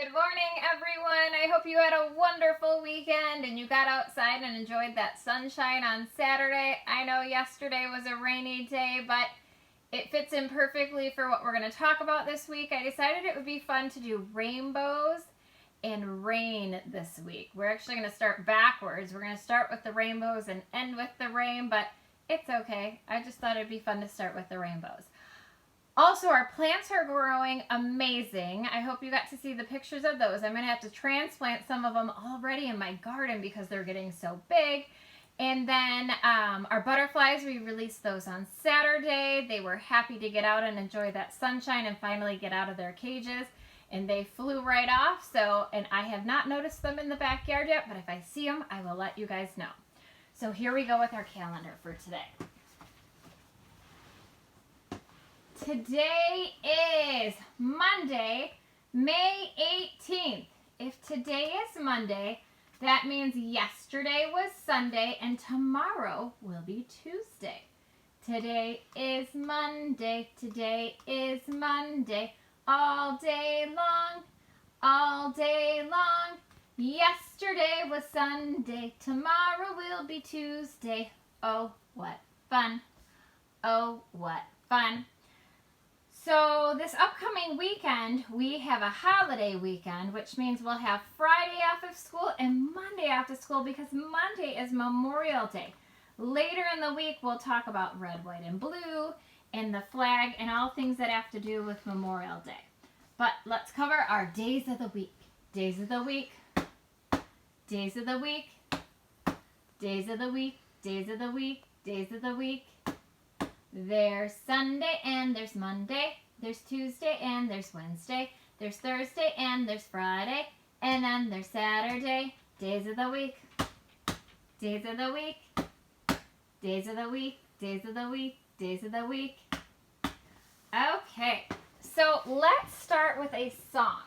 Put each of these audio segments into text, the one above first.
Good morning, everyone. I hope you had a wonderful weekend and you got outside and enjoyed that sunshine on Saturday. I know yesterday was a rainy day, but it fits in perfectly for what we're going to talk about this week. I decided it would be fun to do rainbows and rain this week. We're actually going to start backwards. We're going to start with the rainbows and end with the rain, but it's okay. I just thought it'd be fun to start with the rainbows. Also, our plants are growing amazing. I hope you got to see the pictures of those. I'm going to have to transplant some of them already in my garden because they're getting so big. And then our butterflies, we released those on Saturday. They were happy to get out and enjoy that sunshine and finally get out of their cages. And they flew right off. And I have not noticed them in the backyard yet, but if I see them, I will let you guys know. So here we go with our calendar for today. Today is Monday, May 18th. If today is Monday, that means yesterday was Sunday and tomorrow will be Tuesday. Today is Monday, today is Monday, all day long, all day long. Yesterday was Sunday, tomorrow will be Tuesday. Oh, what fun. Oh, what fun. So this upcoming weekend, we have a holiday weekend, which means we'll have Friday off of school and Monday off of school because Monday is Memorial Day. Later in the week, we'll talk about red, white, and blue and the flag and all things that have to do with Memorial Day. But let's cover our days of the week. Days of the week. Days of the week. Days of the week. Days of the week. Days of the week. There's Sunday and there's Monday, there's Tuesday and there's Wednesday, there's Thursday and there's Friday, and then there's Saturday. Days of the week, days of the week, days of the week, days of the week, days of the week. Okay, so let's start with a song.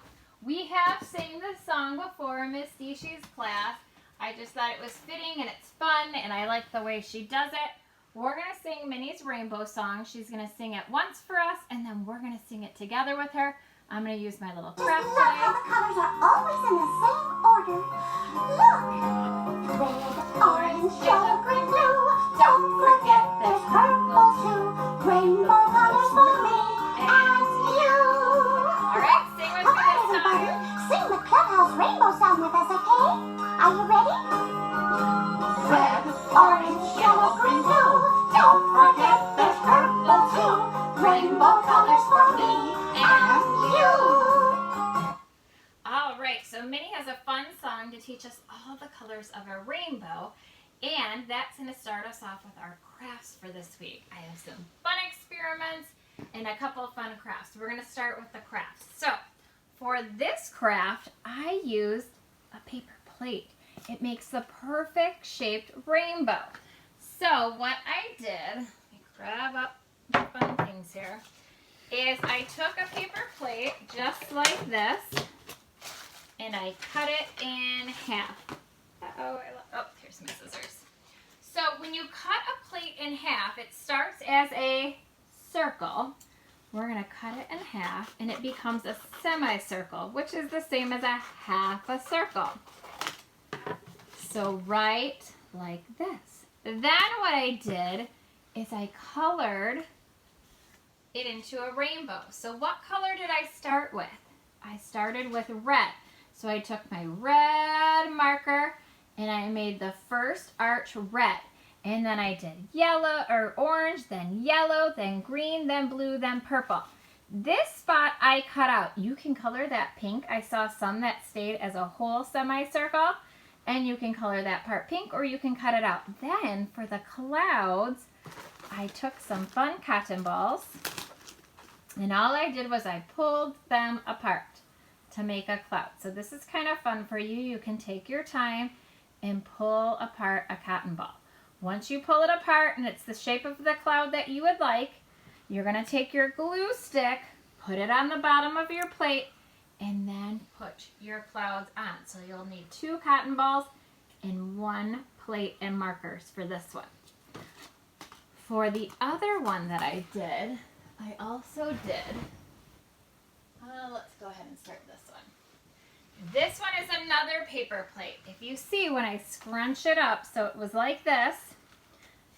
We have sang this song before in Miss Dishy's class. I just thought it was fitting and it's fun and I like the way she does it. We're going to sing Minnie's Rainbow Song. She's going to sing it once for us, and then we're going to sing it together with her. I'm going to use my little craft today. Look how the colors are always in the same order. Look! Red, orange, yellow, green, blue. Don't forget there's purple too. Rainbow colors for me and you. All right, sing with me this everybody, time. sing the Clubhouse Rainbow Song with us, okay? Are you ready? Red, orange, yellow, green, blue. Don't forget there's purple too. Rainbow colors for me and you. All right, so Minnie has a fun song to teach us all the colors of a rainbow, and that's going to start us off with our crafts for this week. I have some fun experiments and a couple of fun crafts. We're going to start with the crafts. So for this craft, I used a paper plate. It makes the perfect shaped rainbow. So what I did, let me grab up the fun things here, is I took a paper plate just like this and I cut it in half. Oh, here's my scissors. So when you cut a plate in half, it starts as a circle. We're going to cut it in half and it becomes a semicircle, which is the same as a half a circle. So right like this. Then what I did is I colored it into a rainbow. So what color did I start with? I started with red. So I took my red marker and I made the first arch red. And then I did yellow or orange, then yellow, then green, then blue, then purple. This spot I cut out. You can color that pink. I saw some that stayed as a whole semicircle. And you can color that part pink or you can cut it out. Then for the clouds, I took some fun cotton balls and all I did was I pulled them apart to make a cloud. So this is kind of fun for you. You can take your time and pull apart a cotton ball. Once you pull it apart and it's the shape of the cloud that you would like, you're going to take your glue stick, put it on the bottom of your plate, and then put your clouds on. So you'll need 2 cotton balls and 1 plate and markers for this one. For the other one that I did, I also did, let's go ahead and start this one. This one is another paper plate. If you see when I scrunch it up, so it was like this,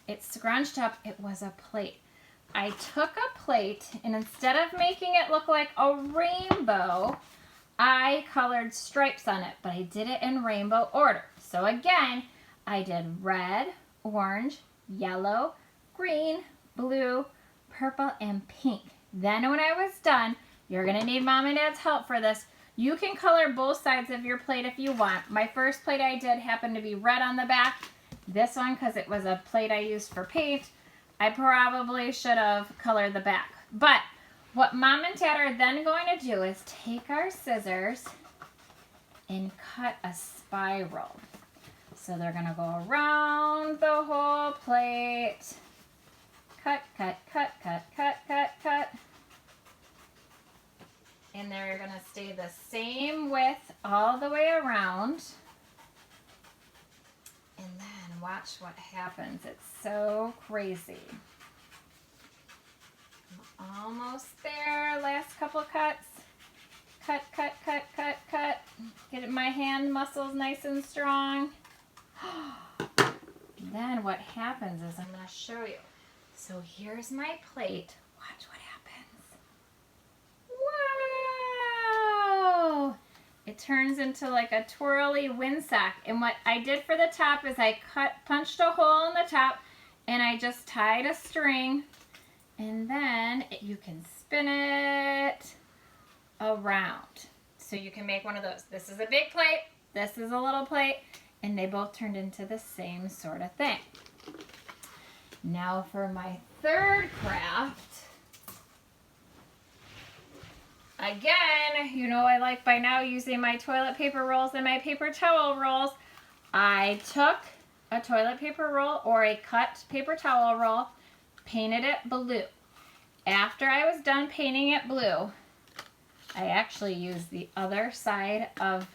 it's scrunched up, it was a plate. I took a plate and instead of making it look like a rainbow, I colored stripes on it, but I did it in rainbow order. So again, I did red, orange, yellow, green, blue, purple, and pink. Then when I was done, you're gonna need Mom and Dad's help for this. You can color both sides of your plate if you want. My first plate I did happened to be red on the back. This one, because it was a plate I used for paint, I probably should have colored the back. But what Mom and Dad are then going to do is take our scissors and cut a spiral. So they're going to go around the whole plate. Cut, cut, cut, cut, cut, cut, cut. And they're going to stay the same width all the way around. And then watch what happens. It's so crazy. I'm almost there. Last couple cuts. Cut, cut, cut, cut, cut. Get my hand muscles nice and strong. Then what happens is I'm going to show you. So here's my plate. Watch what happens. Wow! It turns into like a twirly windsock. And what I did for the top is I punched a hole in the top and I just tied a string and then you can spin it around. So you can make one of those. This is a big plate, this is a little plate, and they both turned into the same sort of thing. Now for my third craft. Again, you know I like by now using my toilet paper rolls and my paper towel rolls. I took a toilet paper roll or a cut paper towel roll, painted it blue. After I was done painting it blue, I actually used the other side of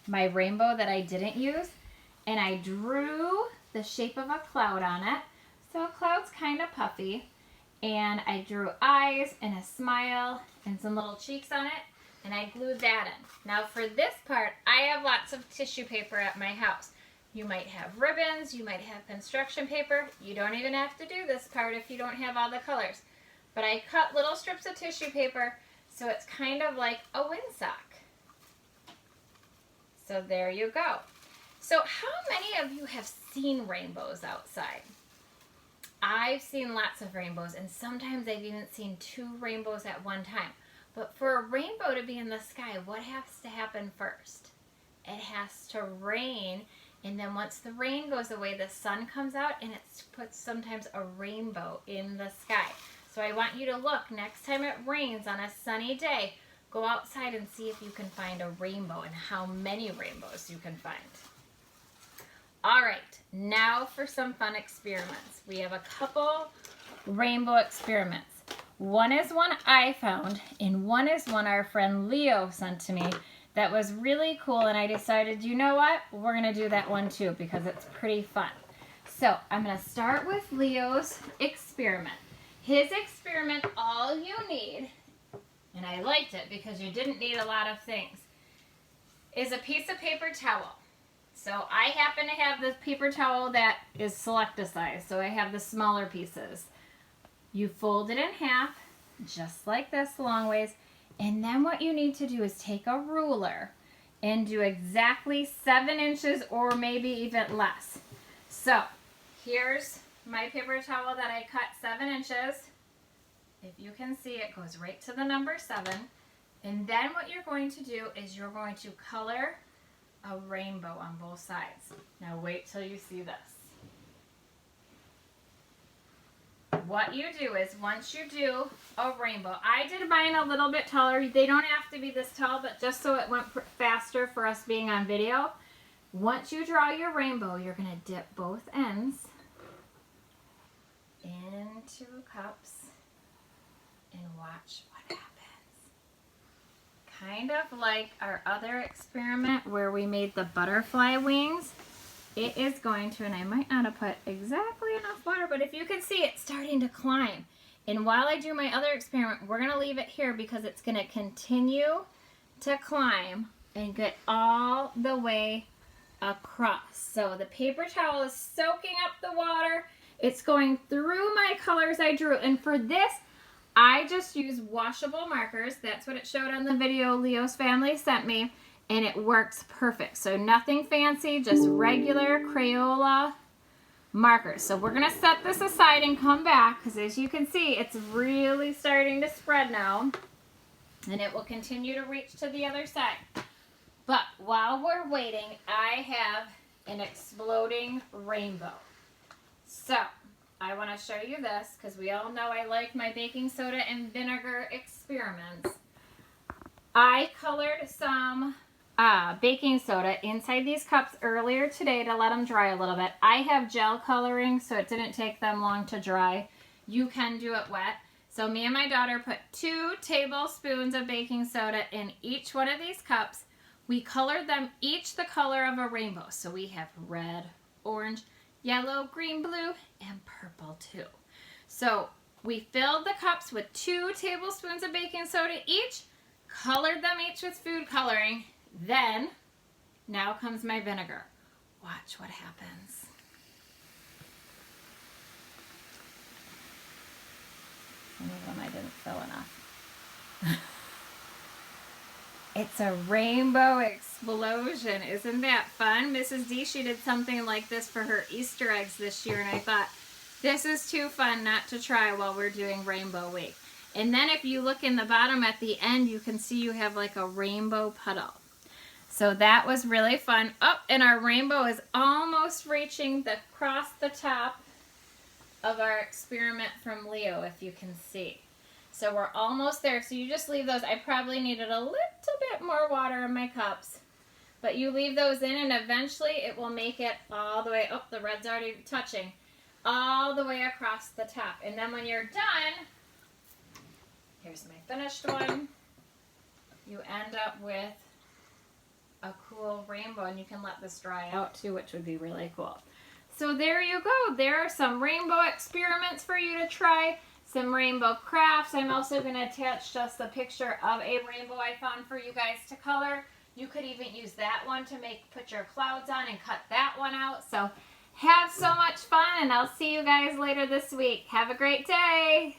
my rainbow that I didn't use, and I drew the shape of a cloud on it. So a cloud's kind of puffy. And I drew eyes and a smile and some little cheeks on it, and I glued that in. Now for this part, I have lots of tissue paper at my house. You might have ribbons, you might have construction paper. You don't even have to do this part if you don't have all the colors. But I cut little strips of tissue paper so it's kind of like a windsock. So there you go. So how many of you have seen rainbows outside? I've seen lots of rainbows, and sometimes I've even seen 2 rainbows at one time. But for a rainbow to be in the sky, what has to happen first? It has to rain, and then once the rain goes away, the sun comes out, and it puts sometimes a rainbow in the sky. So I want you to look, next time it rains on a sunny day, go outside and see if you can find a rainbow and how many rainbows you can find. All right, now for some fun experiments. We have a couple rainbow experiments. One is one I found, and one is one our friend Leo sent to me that was really cool, and I decided, you know what? We're going to do that one too because it's pretty fun. So I'm going to start with Leo's experiment. His experiment, all you need, and I liked it because you didn't need a lot of things, is a piece of paper towel. So I happen to have this paper towel that is select-a-size, so I have the smaller pieces. You fold it in half, just like this, long ways, and then what you need to do is take a ruler and do exactly 7 inches or maybe even less. So here's my paper towel that I cut 7 inches. If you can see, it goes right to the number 7. And then what you're going to do is you're going to color a rainbow on both sides. Now wait till you see this. What you do is once you do a rainbow, I did mine a little bit taller. They don't have to be this tall, but just so it went faster for us being on video. Once you draw your rainbow, you're going to dip both ends into cups and watch what happens. Kind of like our other experiment where we made the butterfly wings. It is going to, and I might not have put exactly enough water, but if you can see, it's starting to climb. And while I do my other experiment, we're going to leave it here because it's going to continue to climb and get all the way across. So the paper towel is soaking up the water. It's going through my colors I drew. And for this, I just use washable markers. That's what it showed on the video Leo's family sent me. And it works perfect. So nothing fancy, just regular Crayola markers. So we're going to set this aside and come back, because as you can see, it's really starting to spread now. And it will continue to reach to the other side. But while we're waiting, I have an exploding rainbow. So I want to show you this, because we all know I like my baking soda and vinegar experiments. I colored some baking soda inside these cups earlier today to let them dry a little bit. I have gel coloring, so it didn't take them long to dry. You can do it wet. So me and my daughter put 2 tablespoons of baking soda in each one of these cups. We colored them each the color of a rainbow. So we have red, orange, yellow, green, blue, and purple too. So we filled the cups with 2 tablespoons of baking soda each, colored them each with food coloring. Then, now comes my vinegar. Watch what happens. Some of them I didn't fill enough. It's a rainbow explosion. Isn't that fun? Mrs. D, she did something like this for her Easter eggs this year, and I thought, this is too fun not to try while we're doing Rainbow Week. And then if you look in the bottom at the end, you can see you have like a rainbow puddle. So that was really fun. Oh, and our rainbow is almost reaching across the top of our experiment from Leo, if you can see. So we're almost there. So you just leave those. I probably needed a little bit more water in my cups. But you leave those in, and eventually it will make it all the way. Oh, the red's already touching. All the way across the top. And then when you're done, here's my finished one. You end up with a cool rainbow, and you can let this dry out too, which would be really cool. So there you go. There are some rainbow experiments for you to try, some rainbow crafts. I'm also going to attach just a picture of a rainbow I found for you guys to color. You could even use that one to put your clouds on and cut that one out. So have so much fun, and I'll see you guys later this week. Have a great day.